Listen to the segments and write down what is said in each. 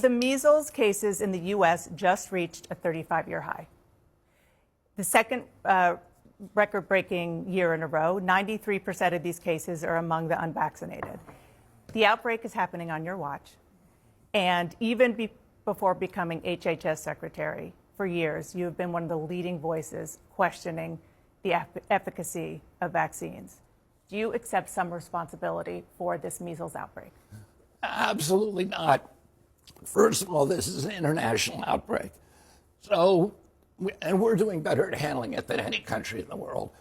The measles cases in the U.S. just reached a 35-year high. The second record-breaking year in a row, 93% of these cases are among the unvaccinated. The outbreak is happening on your watch. And even before becoming HHS secretary, for years, you have been one of the leading voices questioning the efficacy of vaccines. Do you accept some responsibility for this measles outbreak? Absolutely not. First of all, this is an international outbreak. So, and we're doing better at handling it than any country in the world.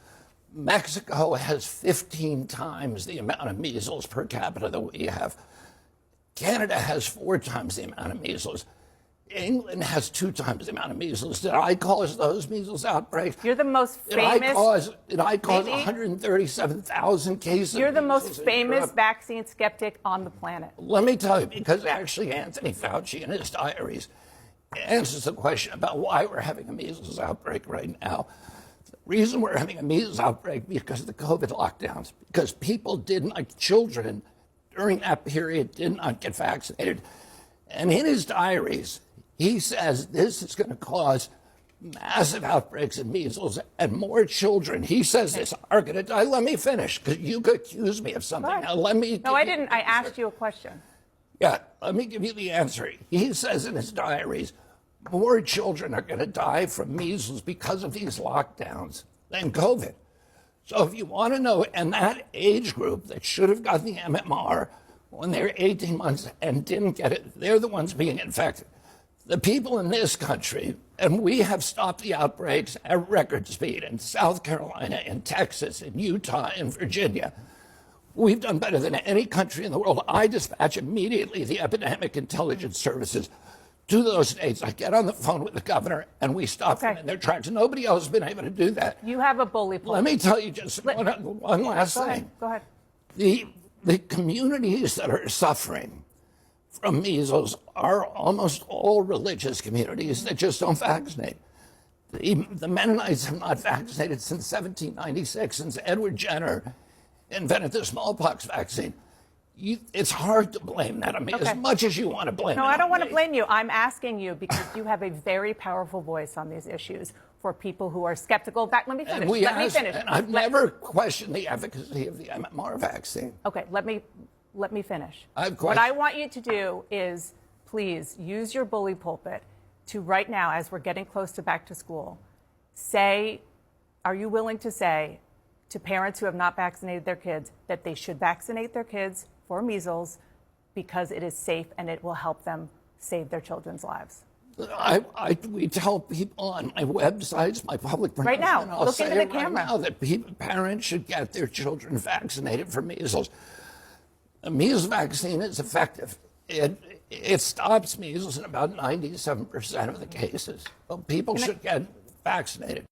Mexico has 15 times the amount of measles per capita that we have. Canada has 4 times the amount of measles. England has 2 times the amount of measles. Did I cause those measles outbreaks? You're the most famous. Did I cause 137,000 cases? You're the most famous vaccine skeptic on the planet. Let me tell you, because actually Anthony Fauci in his diaries answers the question about why we're having a measles outbreak right now. The reason we're having a measles outbreak because of the COVID lockdowns, because people didn't, like children, during that period did not get vaccinated. And in his diaries, he says this is going to cause massive outbreaks of measles and more children, he says this, are going to die. Let me finish, because you could accuse me of something. Now, let me. No, I didn't. I asked you a question. Yeah, let me give you the answer. He says in his diaries, more children are going to die from measles because of these lockdowns than COVID. So if you want to know, and that age group that should have gotten the MMR when they were 18 months and didn't get it, they're the ones being infected. The people in this country, and we have stopped the outbreaks at record speed in South Carolina, in Texas, in Utah, in Virginia. We've done better than any country in the world. I dispatch immediately the epidemic intelligence services to those states. I get on the phone with the governor, and we stop them in their tracks. Nobody else has been able to do that. You have a bully pulpit. Let me tell you just one last thing. Go ahead. The communities that are suffering from measles are almost all religious communities that just don't vaccinate. The Mennonites have not vaccinated since 1796, since Edward Jenner invented the smallpox vaccine. It's hard to blame that on me, as much as you want to blame it. No, I don't want to blame you. I'm asking you because you have a very powerful voice on these issues for people who are skeptical. Let me finish. Let me finish. And I've never questioned the efficacy of the MMR vaccine. Okay, let me finish. What I want you to do is please use your bully pulpit to right now, as we're getting close to back to school, are you willing to say to parents who have not vaccinated their kids that they should vaccinate their kids for measles because it is safe and it will help them save their children's lives? We tell people on my websites, my public right now, I'll look say into the right camera. now that parents should get their children vaccinated for measles. A measles vaccine is effective. It stops measles in about 97% of the cases. Well, people should get vaccinated.